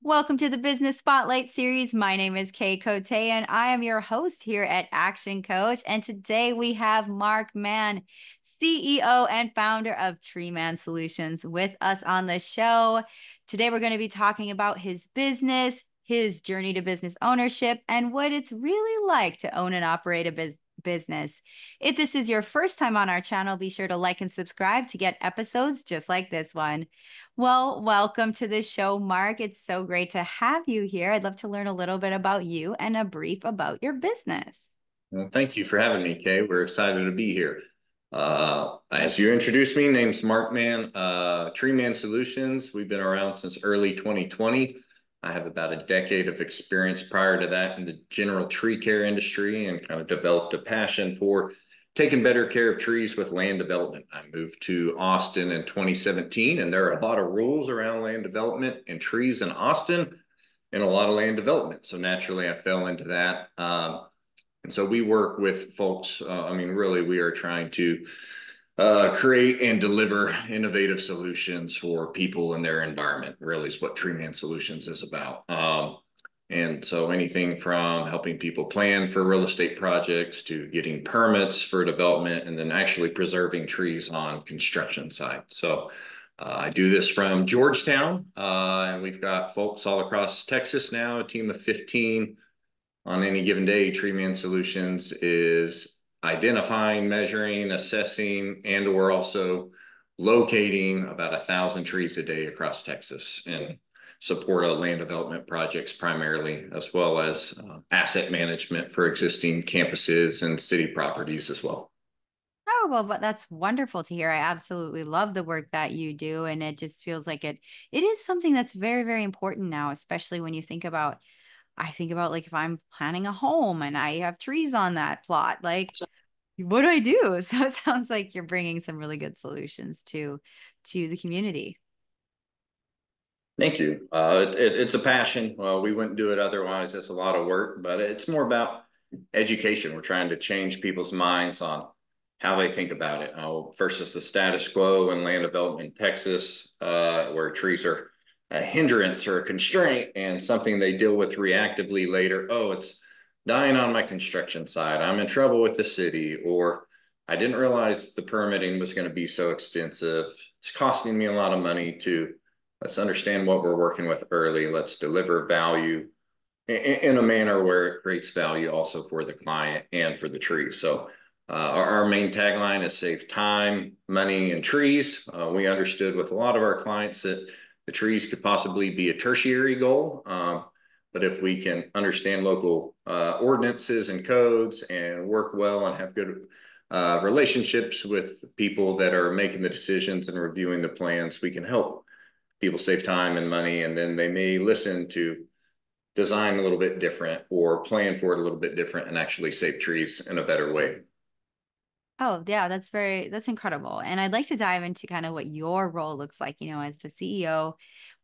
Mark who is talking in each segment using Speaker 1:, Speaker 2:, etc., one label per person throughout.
Speaker 1: Welcome to the Business Spotlight series. My name is Kay Cote, and I am your host here at Action Coach. And today we have Mark Mann, CEO and founder of Tree Mann Solutions, with us on the show. Today we're going to be talking about his business, his journey to business ownership, and what it's really like to own and operate a business. If this is your first time on our channel, be sure to like and subscribe to get episodes just like this one. Well, welcome to the show, Mark. It's so great to have you here. I'd love to learn a little bit about you and a brief about your business.
Speaker 2: Well, thank you for having me, Kay. We're excited to be here. As you introduced me, name's Mark Mann, Tree Mann Solutions. We've been around since early 2020. I have about a decade of experience prior to that in the general tree care industry and kind of developed a passion for taking better care of trees with land development. I moved to Austin in 2017, and there are a lot of rules around land development and trees in Austin and a lot of land development. So naturally, I fell into that. And so we work with folks. Really, we are trying to create and deliver innovative solutions for people and their environment, really is what Tree Mann Solutions is about. And so anything from helping people plan for real estate projects to getting permits for development and then actually preserving trees on construction sites. So I do this from Georgetown, and we've got folks all across Texas now, a team of 15 on any given day. Tree Mann Solutions is identifying, measuring, assessing, and or also locating about 1,000 trees a day across Texas and support land development projects primarily, as well as asset management for existing campuses and city properties as well.
Speaker 1: Oh, well, but that's wonderful to hear. I absolutely love the work that you do. And it just feels like it is something that's very, very important now, especially when you think about, I think about like if I'm planning a home and I have trees on that plot, like what do I do? So it sounds like you're bringing some really good solutions to the community.
Speaker 2: Thank you. It's a passion. Well, we wouldn't do it otherwise. It's a lot of work, but it's more about education. We're trying to change people's minds on how they think about it versus the status quo in land development in Texas, where trees are a hindrance or a constraint and something they deal with reactively later. Oh, it's dying on my construction site. I'm in trouble with the city, or I didn't realize the permitting was going to be so extensive. It's costing me a lot of money to. Let's understand what we're working with early. Let's deliver value in a manner where it creates value also for the client and for the tree. So our main tagline is save time, money, and trees. We understood with a lot of our clients that the trees could possibly be a tertiary goal. But if we can understand local ordinances and codes and work well and have good relationships with people that are making the decisions and reviewing the plans, we can help people save time and money, and then they may listen to design a little bit different or plan for it a little bit different and actually save trees in a better way.
Speaker 1: Oh, yeah, that's incredible. And I'd like to dive into kind of what your role looks like, as the CEO.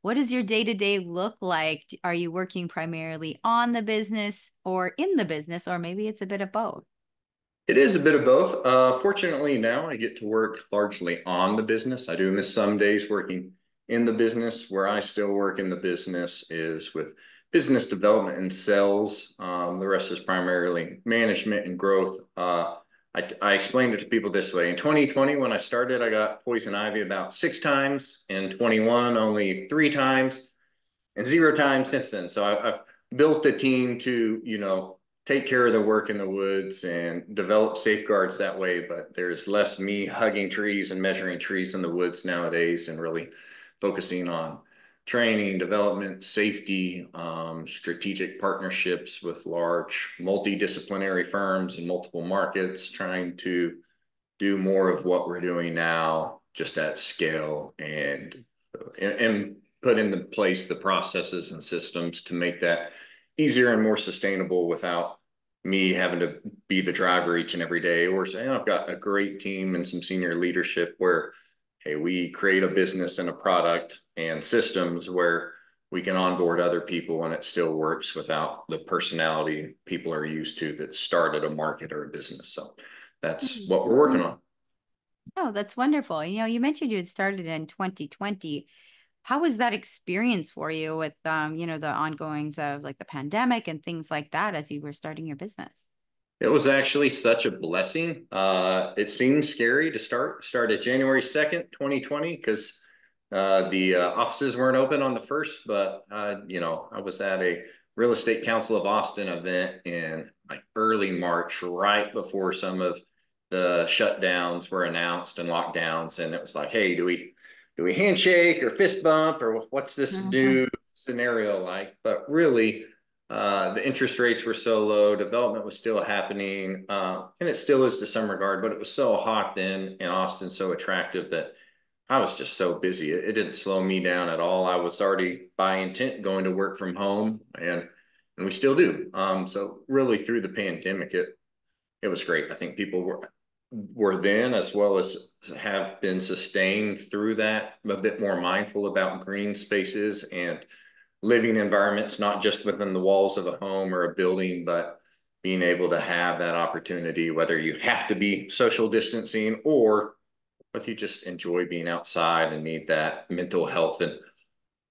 Speaker 1: What does your day-to-day look like? Are you working primarily on the business or in the business, or maybe it's a bit of both?
Speaker 2: It is a bit of both. Fortunately, now I get to work largely on the business. I do miss some days working in the business. Where I still work in the business is with business development and sales. The rest is primarily management and growth. I explained it to people this way. In 2020, when I started, I got poison ivy about 6 times. In 21, only 3 times, and 0 times since then. So I've built the team to, take care of the work in the woods and develop safeguards that way. But there's less me hugging trees and measuring trees in the woods nowadays and really focusing on training, development, safety, strategic partnerships with large multidisciplinary firms in multiple markets, trying to do more of what we're doing now, just at scale and put into place the processes and systems to make that easier and more sustainable without me having to be the driver each and every day, or saying, I've got a great team and some senior leadership where, hey, we create a business and a product and systems where we can onboard other people and it still works without the personality people are used to that started a market or a business. So that's what we're working on.
Speaker 1: Oh, that's wonderful. You mentioned you had started in 2020. how was that experience for you with the ongoings of like the pandemic and things like that as you were starting your business?
Speaker 2: It was actually such a blessing. It seemed scary to started January 2nd, 2020, because the offices weren't open on the first, but I was at a Real Estate Council of Austin event in like early March, right before some of the shutdowns were announced and lockdowns, and it was like, hey, do we handshake or fist bump or what's this
Speaker 1: Mhm.
Speaker 2: new scenario like? But really, the interest rates were so low, development was still happening, and it still is to some regard, but it was so hot then in Austin, so attractive that I was just so busy. It didn't slow me down at all. I was already by intent going to work from home, and we still do. So really through the pandemic, it was great. I think people were then, as well as have been sustained through that, a bit more mindful about green spaces and living environments, not just within the walls of a home or a building, but being able to have that opportunity, whether you have to be social distancing or whether you just enjoy being outside and need that mental health and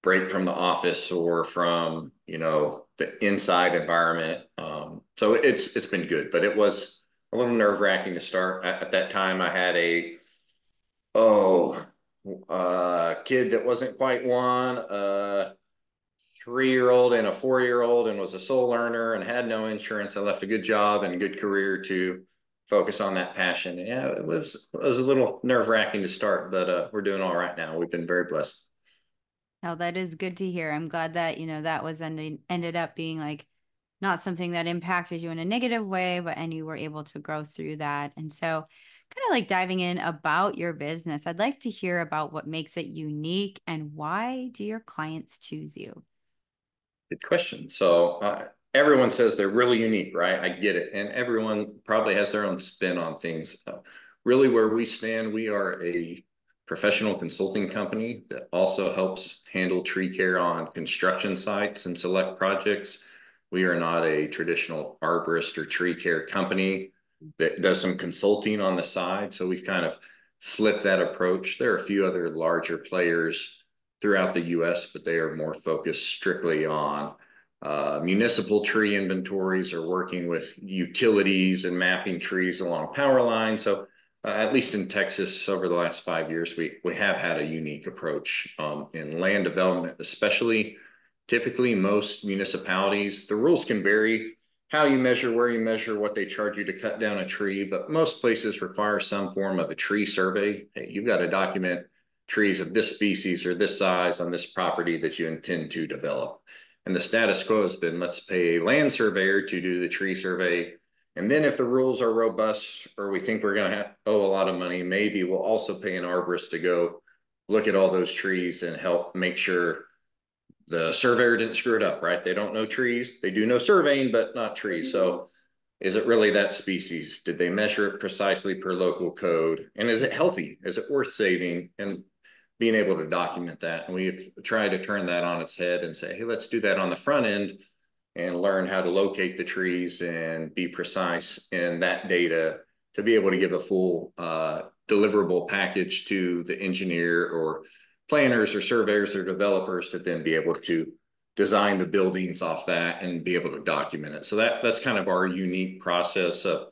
Speaker 2: break from the office or from, the inside environment. So it's been good, but it was a little nerve wracking to start. At that time, I had oh, kid that wasn't quite one, 3-year-old and a 4-year-old, and was a sole earner and had no insurance. I left a good job and good career to focus on that passion. Yeah, it was a little nerve wracking to start, but we're doing all right now. We've been very blessed.
Speaker 1: Now that is good to hear. I'm glad that, that was ended up being like not something that impacted you in a negative way, but and you were able to grow through that. And so kind of like diving in about your business, I'd like to hear about what makes it unique and why do your clients choose you?
Speaker 2: Good question. So everyone says they're really unique, right? I get it. And everyone probably has their own spin on things. Really, where we stand, we are a professional consulting company that also helps handle tree care on construction sites and select projects. We are not a traditional arborist or tree care company that does some consulting on the side. So we've kind of flipped that approach. There are a few other larger players throughout the US, but they are more focused strictly on municipal tree inventories or working with utilities and mapping trees along power lines. So, at least in Texas, over the last 5 years, we have had a unique approach in land development, especially. Typically, most municipalities, the rules can vary how you measure, where you measure, what they charge you to cut down a tree, but most places require some form of a tree survey. Hey, you've got to document trees of this species or this size on this property that you intend to develop. And the status quo has been, let's pay a land surveyor to do the tree survey. And then if the rules are robust or we think we're going to owe a lot of money, maybe we'll also pay an arborist to go look at all those trees and help make sure the surveyor didn't screw it up, right? They don't know trees. They do know surveying, but not trees. So is it really that species? Did they measure it precisely per local code? And is it healthy? Is it worth saving? And being able to document that. And we've tried to turn that on its head and say, hey, let's do that on the front end and learn how to locate the trees and be precise in that data to be able to give a full deliverable package to the engineer or planners or surveyors or developers to then be able to design the buildings off that and be able to document it. So that's kind of our unique process of,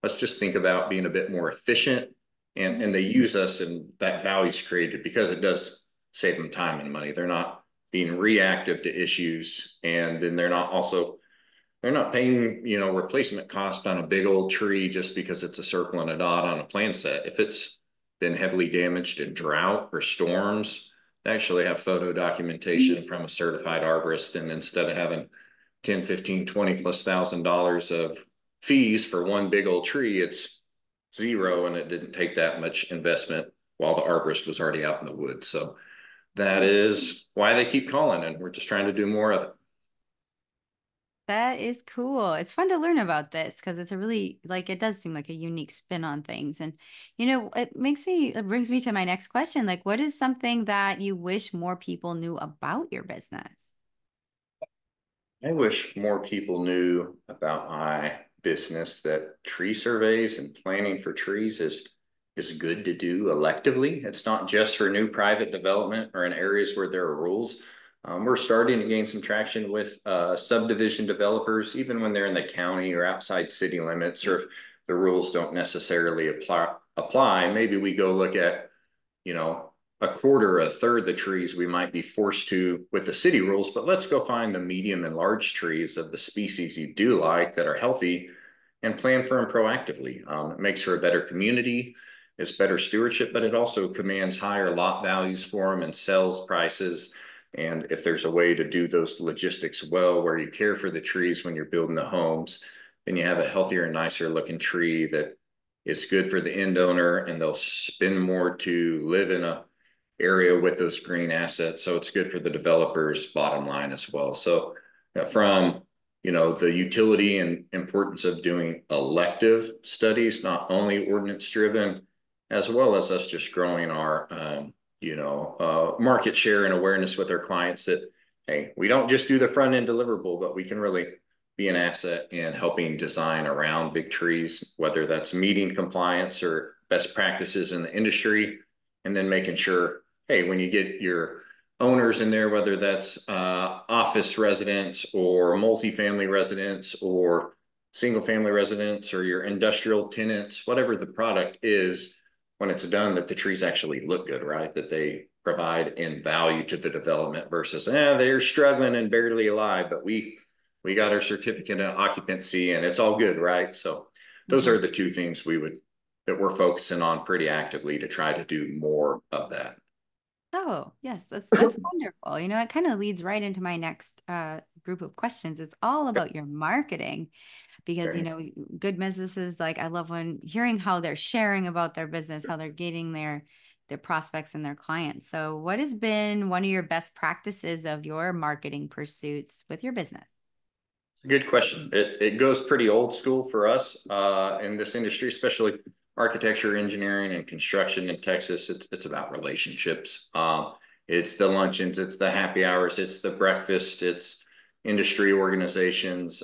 Speaker 2: let's just think about being a bit more efficient, and they use us and that value is created because it does save them time and money. They're not being reactive to issues, and then they're not paying replacement cost on a big old tree just because it's a circle and a dot on a plan set. If it's been heavily damaged in drought or storms, they actually have photo documentation from a certified arborist, and instead of having 10, 15, 20 plus $1,000 of fees for one big old tree, it's zero, and it didn't take that much investment while the arborist was already out in the woods. So that is why they keep calling, and we're just trying to do more of it.
Speaker 1: That is cool. It's fun to learn about this because it's a really like it does seem like a unique spin on things. And it brings me to my next question. Like, what is something that you wish more people knew about your business?
Speaker 2: I wish more people knew about my business that tree surveys and planning for trees is is good to do electively. It's not just for new private development or in areas where there are rules. We're starting to gain some traction with subdivision developers, even when they're in the county or outside city limits, or if the rules don't necessarily apply. Maybe we go look at, a quarter, a third of the trees we might be forced to with the city rules, but let's go find the medium and large trees of the species you do like that are healthy and plan for them proactively. It makes for a better community, it's better stewardship, but it also commands higher lot values for them and sells prices. And if there's a way to do those logistics well, where you care for the trees when you're building the homes, then you have a healthier and nicer looking tree that is good for the end owner, and they'll spend more to live in a area with those green assets. So it's good for the developer's bottom line as well. So from the utility and importance of doing elective studies, not only ordinance driven, as well as us just growing our market share and awareness with our clients that, hey, we don't just do the front end deliverable, but we can really be an asset in helping design around big trees, whether that's meeting compliance or best practices in the industry, and then making sure, hey, when you get your owners in there, whether that's office residents or multifamily residents or single family residents or your industrial tenants, whatever the product is, when it's done, that the trees actually look good, right? That they provide in value to the development versus, they're struggling and barely alive, but we got our certificate of occupancy and it's all good, right? So those
Speaker 1: Mm-hmm.
Speaker 2: are the two things that we're focusing on pretty actively to try to do more of that.
Speaker 1: Oh, yes, that's wonderful. It kind of leads right into my next group of questions. It's all about your marketing because,
Speaker 2: Okay.
Speaker 1: good businesses, like I love when hearing how they're sharing about their business, how they're getting their prospects and their clients. So, what has been one of your best practices of your marketing pursuits with your business?
Speaker 2: It's a good question. It goes pretty old school for us in this industry, especially architecture, engineering, and construction in Texas. It's about relationships. It's the luncheons, it's the happy hours, it's the breakfast, it's industry organizations.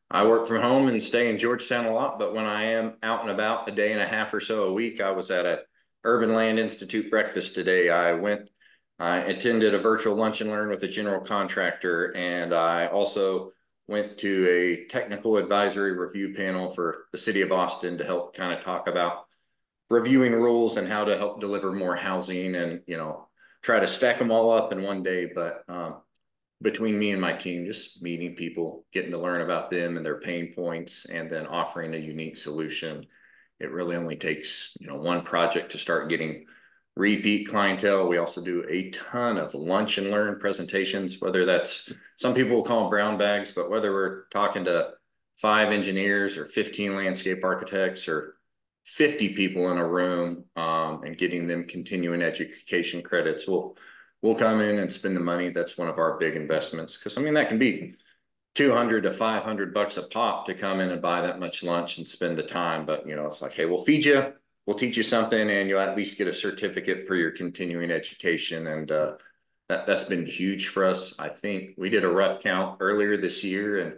Speaker 2: I work from home and stay in Georgetown a lot, but when I am out and about a day and a half or so a week, I was at a Urban Land Institute breakfast today. I attended a virtual lunch and learn with a general contractor, and I also went to a technical advisory review panel for the city of Austin to help kind of talk about reviewing rules and how to help deliver more housing and, try to stack them all up in one day. But between me and my team, just meeting people, getting to learn about them and their pain points, and then offering a unique solution. It really only takes, one project to start getting repeat clientele. We also do a ton of lunch and learn presentations, whether that's, some people will call them brown bags, but whether we're talking to 5 engineers or 15 landscape architects or 50 people in a room, and getting them continuing education credits, we'll come in and spend the money. That's one of our big investments, because that can be 200 to 500 bucks a pop to come in and buy that much lunch and spend the time. But it's like, hey, we'll feed you, we'll teach you something, and you'll at least get a certificate for your continuing education. And that's been huge for us. I think we did a rough count earlier this year, and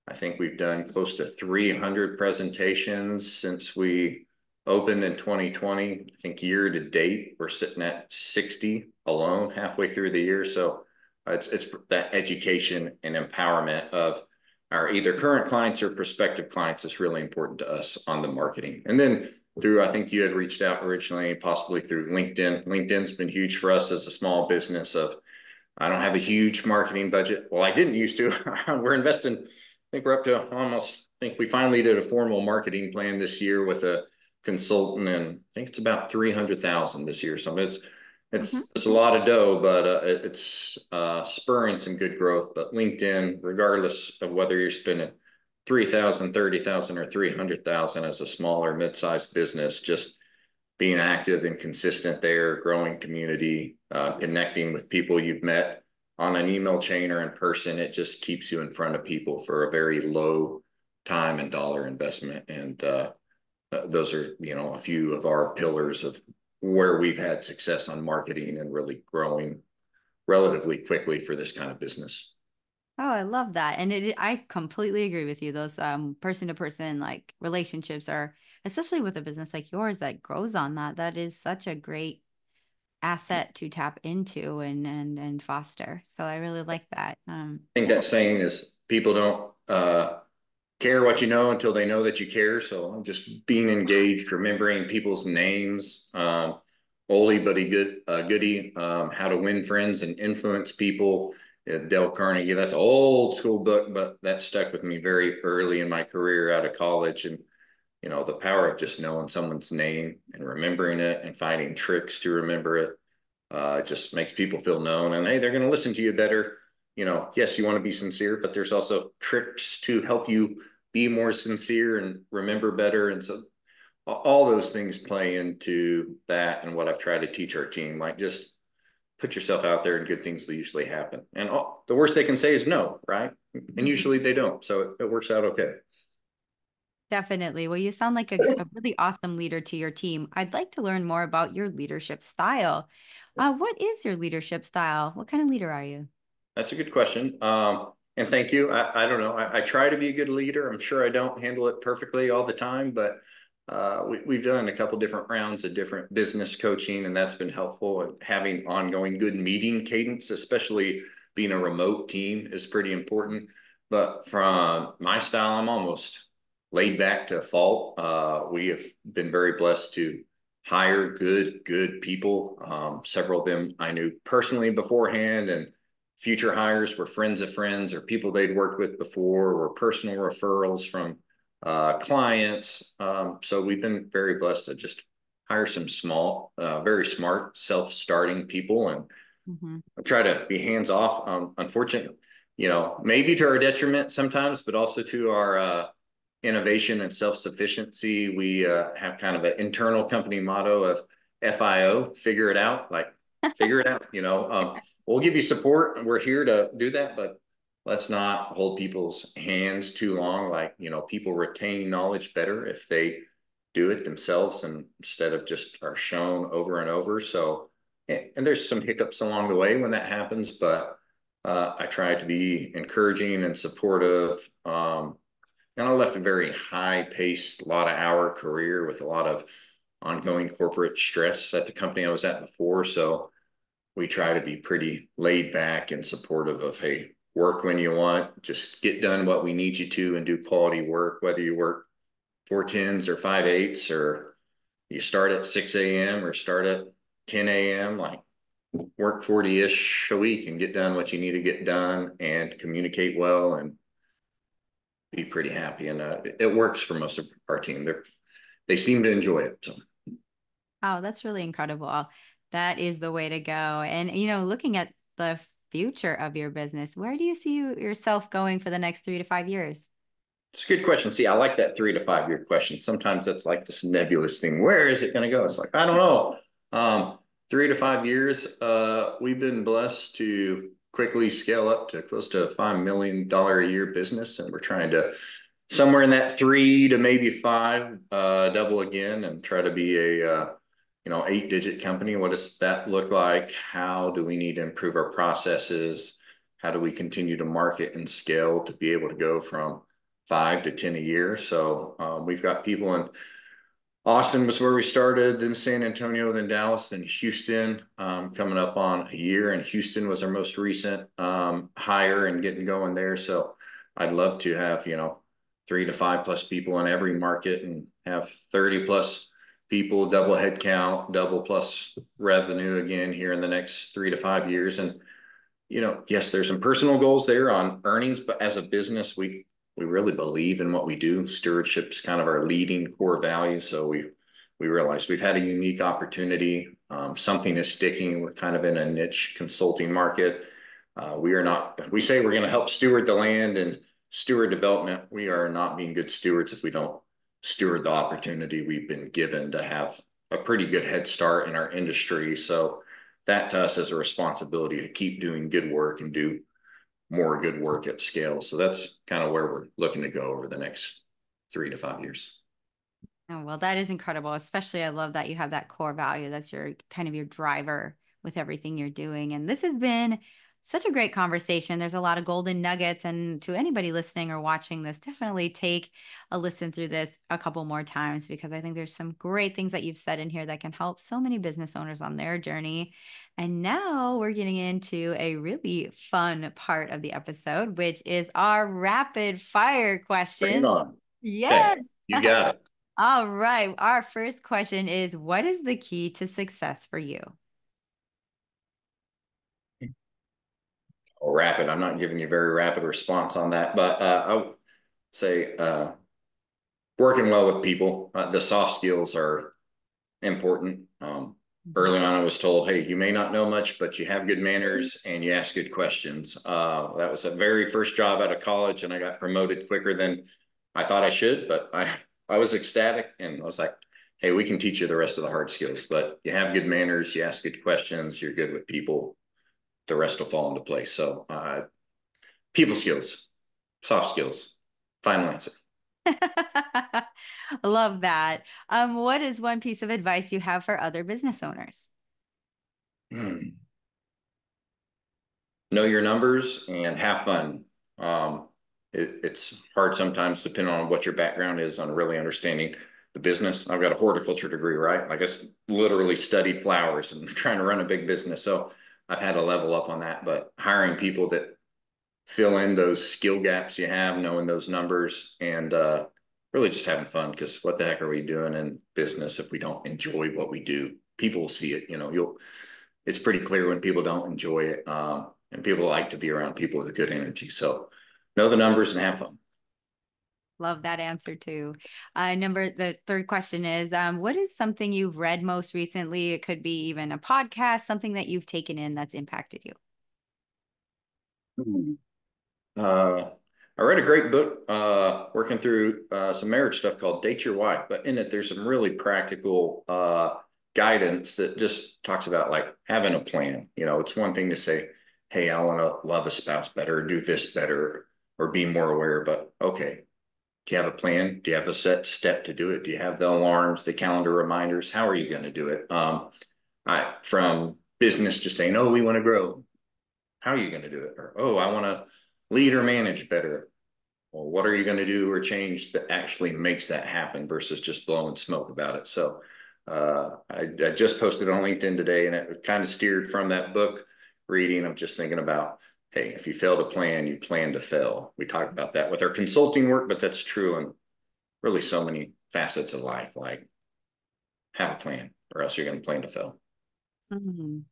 Speaker 2: I think we've done close to 300 presentations since we opened in 2020. I think year to date, we're sitting at 60 alone halfway through the year. So it's that education and empowerment of our either current clients or prospective clients is really important to us on the marketing. And then through, I think you had reached out originally, possibly through LinkedIn. LinkedIn's been huge for us as a small business. I don't have a huge marketing budget. Well, I didn't used to. We're investing. I think we're up to almost, I think we finally did a formal marketing plan this year with a consultant, and I think it's about 300,000 this year. So
Speaker 1: Mm-hmm.
Speaker 2: it's a lot of dough, but it's spurring some good growth. But LinkedIn, regardless of whether you're spending 3,000, 30,000, or 300,000 as a smaller mid-sized business, just being active and consistent there, growing community, connecting with people you've met on an email chain or in person, it just keeps you in front of people for a very low time and dollar investment. And those are, a few of our pillars of where we've had success on marketing and really growing relatively quickly for this kind of business.
Speaker 1: Oh, I love that. And I completely agree with you. Those person to person like relationships are, especially with a business like yours that grows on that, that is such a great asset to tap into and foster. So I really like that.
Speaker 2: I think that saying is people don't care what you know until they know that you care. So just being engaged, remembering people's names, oldie but goodie, how to win friends and influence people. Dale Carnegie, that's an old school book, but that stuck with me very early in my career out of college. And the power of just knowing someone's name and remembering it and finding tricks to remember it just makes people feel known. And hey, they're going to listen to you better. Yes, you want to be sincere, but there's also tricks to help you be more sincere and remember better. And so all those things play into that and what I've tried to teach our team. Like just put yourself out there and good things will usually happen. And the worst they can say is no, right? And
Speaker 1: Mhm.
Speaker 2: usually they don't. So it works out okay.
Speaker 1: Definitely. Well, you sound like a really awesome leader to your team. I'd like to learn more about your leadership style. What is your leadership style? What kind of leader are you?
Speaker 2: That's a good question. And thank you. I don't know. I try to be a good leader. I'm sure I don't handle it perfectly all the time, but we've done a couple different rounds of different business coaching, and that's been helpful. And having ongoing good meeting cadence, especially being a remote team, is pretty important. But from my style, I'm almost laid back to a fault. We have been very blessed to hire good people. Several of them I knew personally beforehand, and future hires were friends of friends or people they'd worked with before, or personal referrals from clients. So we've been very blessed to just hire some small, very smart, self-starting people and
Speaker 1: Hmm.
Speaker 2: try to be hands off. Unfortunately, maybe to our detriment sometimes, but also to our innovation and self-sufficiency. We have kind of an internal company motto of FIO, figure it out, like figure it out. We'll give you support. We're here to do that, but let's not hold people's hands too long. Like, people retain knowledge better if they do it themselves and instead of just are shown over and over. So, and there's some hiccups along the way when that happens, but I try to be encouraging and supportive. And I left a very high paced, a lot of hour career with a lot of ongoing corporate stress at the company I was at before. So we try to be pretty laid back and supportive of, hey, work when you want, just get done what we need you to and do quality work, whether you work 4 10s or 5 8s, or you start at 6 a.m. or start at 10 a.m. Like work 40-ish a week and get done what you need to get done and communicate well and be pretty happy. And it works for most of our team. They seem to enjoy it. So
Speaker 1: Oh, that's really incredible. That is the way to go. And, looking at the future of your business, where do you see yourself going for the next 3 to 5 years?
Speaker 2: it's a good question. See, I like that 3 to 5 year question. Sometimes that's like this nebulous thing. Where is it going to go? It's like, I don't know. 3 to 5 years, we've been blessed to quickly scale up to close to $5 million a year business. And we're trying to somewhere in that 3 to maybe 5, double again and try to be a, 8-digit company. What does that look like? How do we need to improve our processes? How do we continue to market and scale to be able to go from 5 to 10 a year? So we've got people in Austin was where we started, then San Antonio, then Dallas, then Houston, coming up on a year. And Houston was our most recent hire and getting going there. So I'd love to have, 3 to 5 plus people in every market and have 30 plus people, double headcount, double plus revenue again here in the next 3 to 5 years. And yes, there's some personal goals there on earnings, but as a business, we really believe in what we do. Stewardship's kind of our leading core value. So we realize we've had a unique opportunity. Something is sticking. We're kind of in a niche consulting market. We are not. We say we're going to help steward the land and steward development. We are not being good stewards if we don't steward the opportunity we've been given to have a pretty good head start in our industry. So that to us is a responsibility to keep doing good work and do more good work at scale. So that's kind of where we're looking to go over the next 3 to 5 years.
Speaker 1: Oh, well, that is incredible. Especially, I love that you have that core value. That's your kind of your driver with everything you're doing. And this has been such a great conversation. There's a lot of golden nuggets. And to anybody listening or watching this, definitely take a listen through this a couple more times because I think there's some great things that you've said in here that can help so many business owners on their journey. And now we're getting into a really fun part of the episode, which is our rapid fire
Speaker 2: Bring it
Speaker 1: questions.
Speaker 2: on. Okay,
Speaker 1: Yes.
Speaker 2: you got it.
Speaker 1: All right. Our first question is, what is the key to success for you?
Speaker 2: Oh, rapid. I'm not giving you a very rapid response on that, but I would say working well with people. The soft skills are important.
Speaker 1: Mhm.
Speaker 2: Early on, I was told, hey, you may not know much, but you have good manners and you ask good questions. That was the very first job out of college, and I got promoted quicker than I thought I should, but I was ecstatic and I was like, hey, we can teach you the rest of the hard skills, but you have good manners, you ask good questions, you're good with people, the rest will fall into place. So people skills, soft skills, final answer.
Speaker 1: Love that. What is one piece of advice you have for other business owners?
Speaker 2: Hmm. Know your numbers and have fun. It's hard sometimes, depending on what your background is, on really understanding the business. I've got a horticulture degree, right? Like I literally studied flowers and trying to run a big business. So I've had to level up on that, but hiring people that fill in those skill gaps you have, knowing those numbers, and really just having fun. Because what the heck are we doing in business if we don't enjoy what we do? People will see it. You'll it's pretty clear when people don't enjoy it. And people like to be around people with a good energy. So know the numbers and have fun.
Speaker 1: Love that answer too. The third question is, what is something you've read most recently? It could be even a podcast, something that you've taken in that's impacted you.
Speaker 2: Uh, I read a great book working through some marriage stuff called Date Your Wife, but in it, there's some really practical guidance that just talks about like having a plan. It's one thing to say, hey, I want to love a spouse better, do this better, or be more aware, but okay, do you have a plan? Do you have a set step to do it? Do you have the alarms, the calendar reminders? How are you going to do it? From business just saying, oh, we want to grow. How are you going to do it? Or, oh, I want to lead or manage better. Well, what are you going to do or change that actually makes that happen versus just blowing smoke about it? So I just posted on LinkedIn today, and it kind of steered from that book reading of just thinking about, hey, if you fail to plan, you plan to fail. We talk about that with our consulting work, but that's true in really so many facets of life. Like have a plan, or else you're going to plan to fail.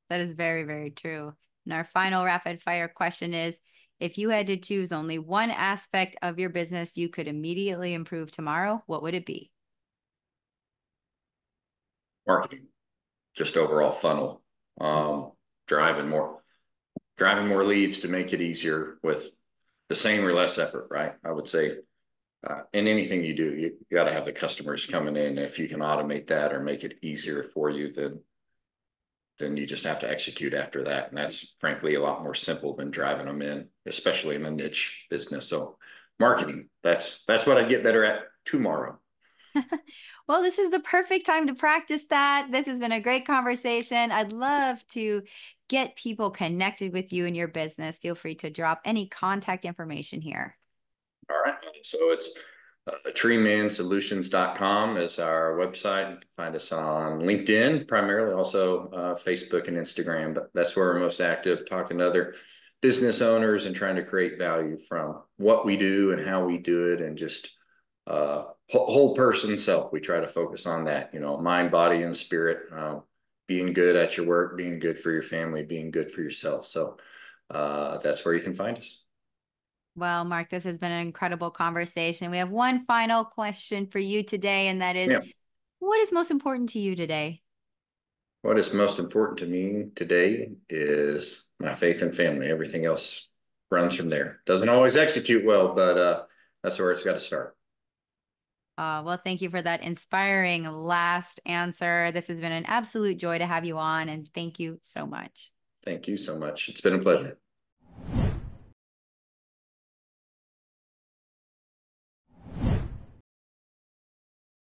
Speaker 1: That is very, very true. And our final rapid fire question is, if you had to choose only one aspect of your business you could immediately improve tomorrow, what would it be?
Speaker 2: Marketing, just overall funnel, um, driving more driving more leads to make it easier with the same or less effort, right? I would say in anything you do, you got to have the customers coming in. If you can automate that or make it easier for you, then you just have to execute after that. And that's frankly a lot more simple than driving them in, especially in a niche business. So marketing, that's what I get better at tomorrow.
Speaker 1: Well, this is the perfect time to practice that. This has been a great conversation. I'd love to get people connected with you and your business. Feel free to drop any contact information here.
Speaker 2: All right. So it's treemansolutions.com is our website. You can find us on LinkedIn, primarily, also Facebook and Instagram. But that's where we're most active, talking to other business owners and trying to create value from what we do and how we do it, and just whole person self. We try to focus on that, mind, body, and spirit. Being good at your work, being good for your family, being good for yourself. So that's where you can find us.
Speaker 1: Well, Mark, this has been an incredible conversation. We have one final question for you today, and that is,
Speaker 2: Yeah.
Speaker 1: what is most important to you today?
Speaker 2: What is most important to me today is my faith and family. Everything else runs from there. Doesn't always execute well, but that's where it's got to start.
Speaker 1: Well, thank you for that inspiring last answer. This has been an absolute joy to have you on, and thank you so much.
Speaker 2: Thank you so much. It's been a pleasure.